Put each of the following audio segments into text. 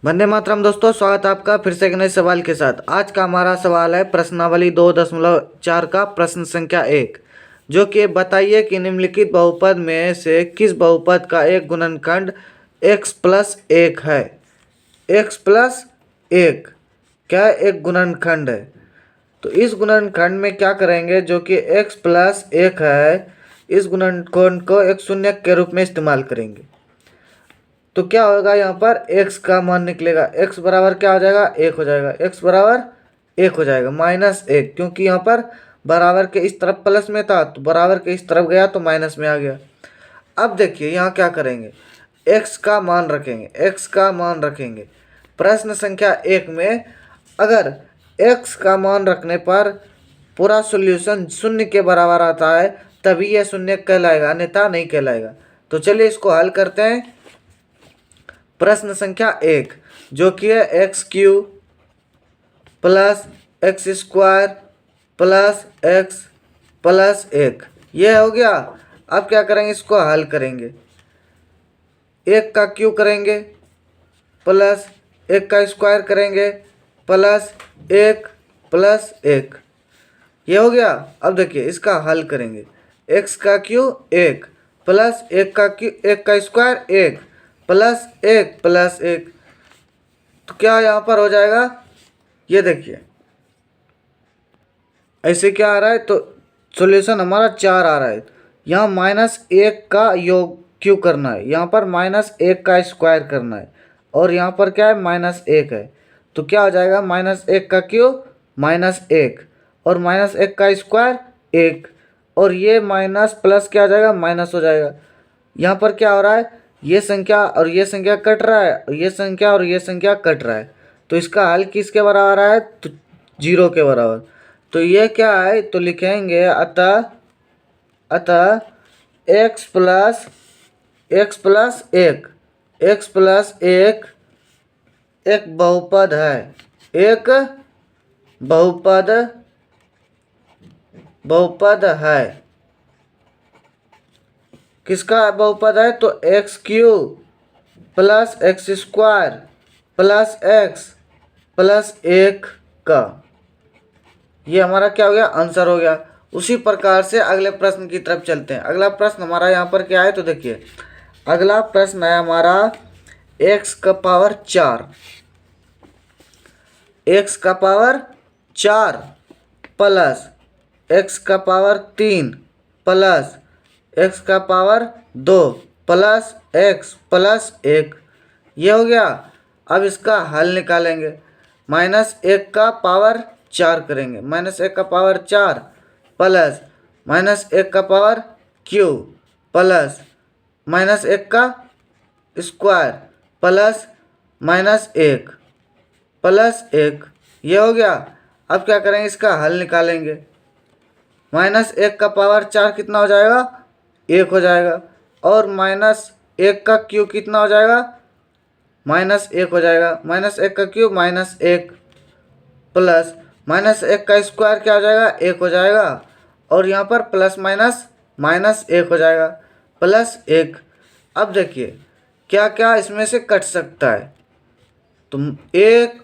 वंदे मातरम दोस्तों, स्वागत है आपका फिर से एक नए सवाल के साथ। आज का हमारा सवाल है प्रश्नावली 2.4 का प्रश्न संख्या 1, जो कि बताइए कि निम्नलिखित बहुपद में से किस बहुपद का एक गुणनखंड x+1 है। x+1 क्या एक गुणनखंड है? तो इस गुणनखंड में क्या करेंगे, जो कि x+1 है, इस गुणनखंड को एक शून्य के रूप में इस्तेमाल करेंगे। तो क्या होगा, यहाँ पर x का मान निकलेगा। x बराबर क्या हो जाएगा? 1 हो जाएगा। x बराबर 1 हो जाएगा -1, क्योंकि यहाँ पर बराबर के इस तरफ प्लस में था तो बराबर के इस तरफ गया तो माइनस में आ गया। अब देखिए यहाँ क्या करेंगे, x का मान रखेंगे। x का मान रखेंगे प्रश्न संख्या 1 में। अगर x का मान रखने पर पूरा सॉल्यूशन शून्य के बराबर आता है तभी यह शून्य कहलाएगा, अन्यथा नहीं कहलाएगा। तो चलिए इसको हल करते हैं। प्रश्न संख्या 1, जो कि है x³ + x² + x + 1, ये हो गया। अब क्या करेंगे, इसको हल करेंगे। 1 का क्यूब करेंगे प्लस 1 का स्क्वायर करेंगे प्लस 1 + 1, ये हो गया। अब देखिए इसका हल करेंगे। x का क्यूब 1 प्लस 1 का स्क्वायर 1 प्लस 1 + 1, तो क्या यहाँ पर हो जाएगा, ये देखिए ऐसे क्या आ रहा है, तो सॉल्यूशन हमारा 4 आ रहा है। यहाँ -1 का योग क्यों करना है, यहाँ पर -1 का स्क्वायर करना है, और यहाँ पर क्या है -1 है। तो क्या हो जाएगा, -1 का क्यूब -1 और -1 का स्क्वायर 1, और ये माइनस प्लस क्या हो जाएगा, माइनस हो जाएगा। यहाँ पर क्या हो रहा है, ये संख्या और ये संख्या कट रहा है, और ये संख्या और ये संख्या कट रहा है। तो इसका हल किसके बराबर है, तो 0 के बराबर। तो ये क्या है, तो लिखेंगे अतः x + 1 एक बहुपद है, एक बहुपद है। किसका बहुपद है, तो x³ + x² + x + 1 का। ये हमारा क्या हो गया, आंसर हो गया। उसी प्रकार से अगले प्रश्न की तरफ चलते हैं। अगला प्रश्न हमारा यहाँ पर क्या है, तो देखिए अगला प्रश्न है हमारा x का पावर 4 प्लस x का पावर 3 प्लस x का पावर 2 प्लस x + 1, ये हो गया। अब इसका हल निकालेंगे। -1 का पावर 4 करेंगे, -1 का पावर 4 प्लस -1 का पावर क्यूब प्लस -1 का स्क्वायर प्लस -1 + 1, ये हो गया। अब क्या करेंगे, इसका हल निकालेंगे। -1 का पावर 4 कितना हो जाएगा, 1 हो जाएगा, और -1 का क्यूब कितना हो जाएगा, -1 हो जाएगा। -1 का क्यूब -1 प्लस -1 का स्क्वायर क्या हो जाएगा, 1 हो जाएगा, और यहाँ पर प्लस माइनस -1 हो जाएगा +1। अब देखिए क्या क्या इसमें से कट सकता है, तो 1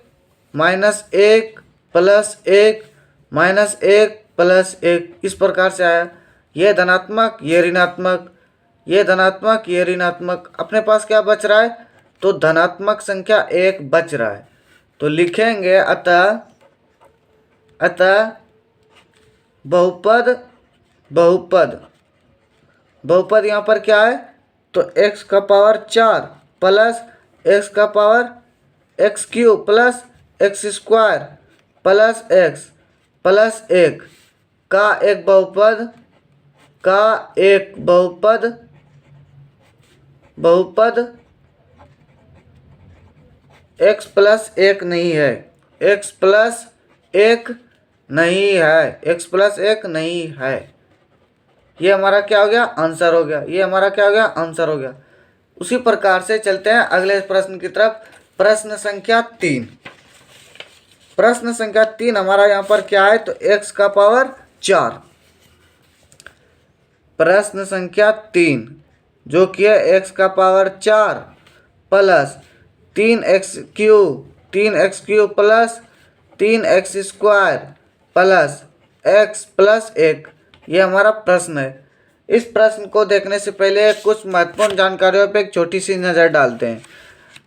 -1 +1 -1 +1, इस प्रकार से आया। ये धनात्मक, ये ऋणात्मक, ये धनात्मक, ये ऋणात्मक। अपने पास क्या बच रहा है, तो धनात्मक संख्या 1 बच रहा है। तो लिखेंगे अतः बहुपद यहाँ पर क्या है, तो x का पावर 4 प्लस x का power x³ plus x² plus x + 1 का एक बहुपद x + 1 नहीं है, x + 1 नहीं है, x + 1 नहीं है। ये हमारा क्या हो गया, आंसर हो गया। ये हमारा क्या हो गया, आंसर हो गया। उसी प्रकार से चलते हैं अगले प्रश्न की तरफ। प्रश्न संख्या 3, प्रश्न संख्या 3 हमारा यहाँ पर क्या है, तो x का पावर 4। प्रश्न संख्या 3, जो कि है x का power 4 plus 3x³ plus 3x² plus x plus 1। ये हमारा प्रश्न है। इस प्रश्न को देखने से पहले कुछ महत्वपूर्ण जानकारियों पर एक छोटी सी नज़र डालते हैं।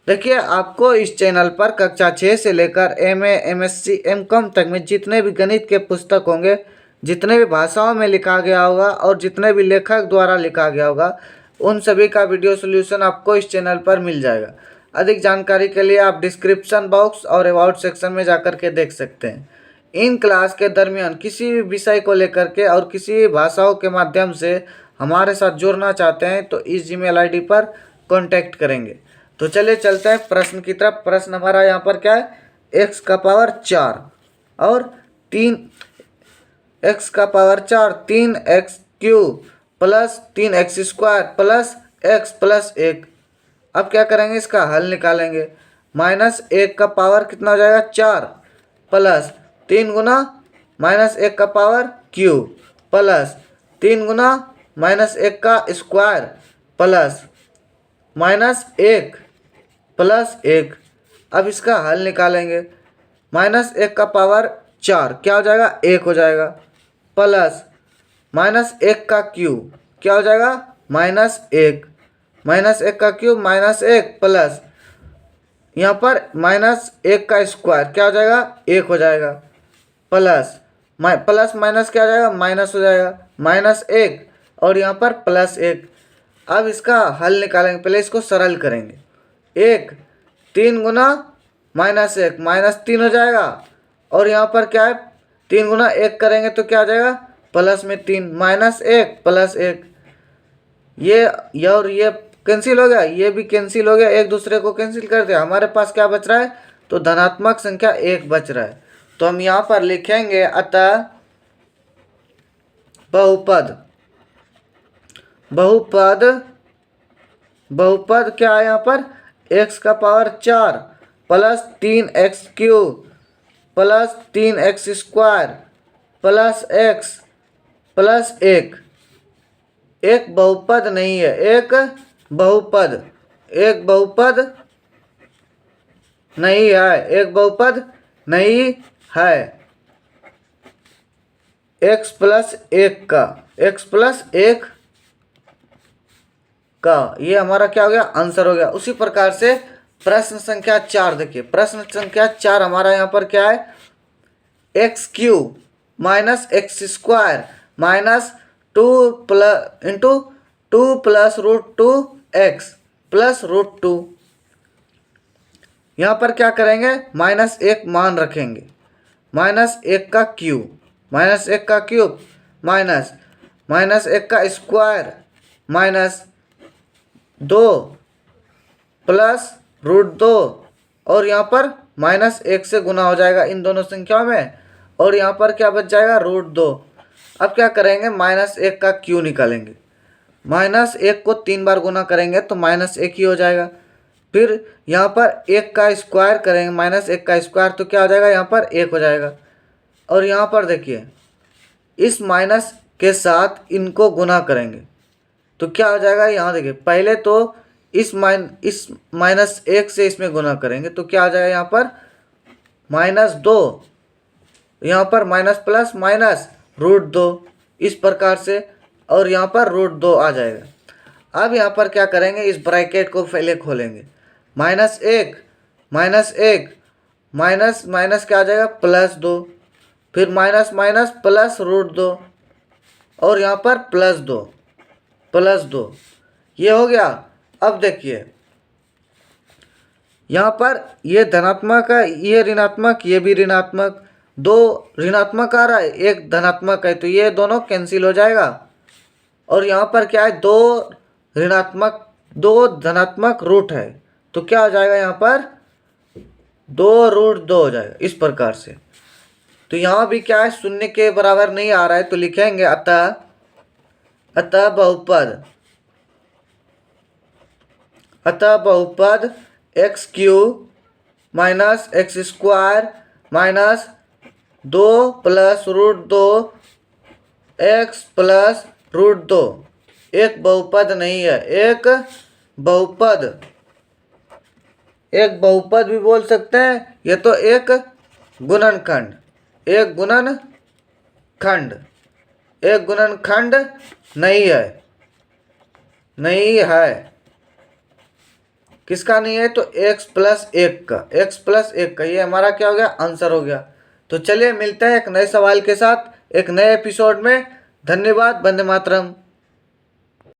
देखिए, आपको इस चैनल पर कक्षा 6 से लेकर MA, MSc, MCOM तक में जितने भी गणित के पुस्तक होंगे, जितने भी भाषाओं में लिखा गया होगा और जितने भी लेखक द्वारा लिखा गया होगा, उन सभी का वीडियो सॉल्यूशन आपको इस चैनल पर मिल जाएगा। अधिक जानकारी के लिए आप डिस्क्रिप्शन बॉक्स और अबाउट सेक्शन में जाकर के देख सकते हैं। इन क्लास के दरमियान किसी भी विषय को लेकर के और किसी भी भाषाओं के माध्यम से हमारे साथ जुड़ना चाहते हैं तो इस जीमेल ID पर कॉन्टैक्ट करेंगे। तो चलिए चलते हैं प्रश्न की तरफ। प्रश्न हमारा यहाँ पर क्या है, x⁴ और 3x⁴ 3x³ plus 3x² plus x plus 1। अब क्या करेंगे, इसका हल निकालेंगे। -1 का पावर कितना हो जाएगा, 4 प्लस 3 गुना -1³ प्लस 3 गुना -1 का स्क्वायर प्लस -1 प्लस 1। अब इसका हल निकालेंगे। -1 का पावर 4 क्या हो जाएगा, 1 हो जाएगा, प्लस -1 का क्यूब क्या हो जाएगा, -1 -1 का क्यूब -1 प्लस यहाँ पर -1 का स्क्वायर क्या हो जाएगा, 1 हो जाएगा, प्लस प्लस माइनस क्या हो जाएगा, माइनस हो जाएगा, -1 और यहाँ पर +1। अब इसका हल निकालेंगे। पहले इसको सरल करेंगे। 3 गुना -1 -3 हो जाएगा और यहाँ पर क्या है, 3 गुना 1 करेंगे तो क्या आ जाएगा, प्लस में 3 -1 प्लस 1। ये और ये कैंसिल हो गया, ये भी कैंसिल हो गया, एक दूसरे को कैंसिल कर दिया। हमारे पास क्या बच रहा है, तो धनात्मक संख्या 1 बच रहा है। तो हम यहाँ पर लिखेंगे अतः बहुपद क्या है यहाँ पर, x⁴ plus 3x³ plus 3x² plus x plus 1 एक बहुपद नहीं है, एक बहुपद नहीं है, x प्लस 1 का ये हमारा क्या हो गया, आंसर हो गया। उसी प्रकार से प्रश्न संख्या 4 देखिए। प्रश्न संख्या 4 हमारा यहाँ पर क्या है, x³ minus x² minus 2 plus √2x plus √2। यहाँ पर क्या करेंगे, -1 मान रखेंगे, -1 का क्यूब माइनस -1 का स्क्वायर माइनस 2 प्लस √2 और यहाँ पर -1 से गुना हो जाएगा इन दोनों संख्याओं में और यहाँ पर क्या बच जाएगा, √2। अब क्या करेंगे, -1 का क्यू निकालेंगे। -1 को 3 बार गुना करेंगे तो -1 ही हो जाएगा। फिर यहाँ पर 1 का स्क्वायर करेंगे, -1 का स्क्वायर तो क्या हो जाएगा, यहाँ पर 1 हो जाएगा। और यहाँ पर देखिए इस माइनस के साथ इनको गुना करेंगे तो क्या हो जाएगा, यहाँ देखिए पहले तो इस -1 से इसमें गुना करेंगे तो क्या आ जाएगा, यहाँ पर -2, यहाँ पर माइनस प्लस माइनस √2 इस प्रकार से और यहाँ पर √2 आ जाएगा। अब यहाँ पर क्या करेंगे, इस ब्रैकेट को पहले खोलेंगे, -1 माइनस क्या आ जाएगा, +2 फिर माइनस प्लस √2 और यहाँ पर +2 ये हो गया। अब देखिए यहाँ पर ये धनात्मक है, ये ऋणात्मक, ये भी ऋणात्मक, 2 ऋणात्मक आ रहा है, 1 धनात्मक है तो ये दोनों कैंसिल हो जाएगा। और यहाँ पर क्या है, 2 धनात्मक रूट है तो क्या हो जाएगा, यहाँ पर 2√2 हो जाएगा इस प्रकार से। तो यहाँ भी क्या है, 0 के बराबर नहीं आ रहा है तो लिखेंगे अतः बहुपद x³ minus x² minus 2 plus √2x plus √2 एक बहुपद नहीं है, एक बहुपद एक बहुपद भी बोल सकते हैं, ये तो एक गुणनखंड, एक गुणनखंड, एक गुणनखंड नहीं है, नहीं है। किसका नहीं है? तो x प्लस एक का, x प्लस एक का, ये हमारा क्या हो गया? आंसर हो गया। तो चलिए मिलते हैं एक नए सवाल के साथ एक नए एपिसोड में। धन्यवाद। वंदे मातरम।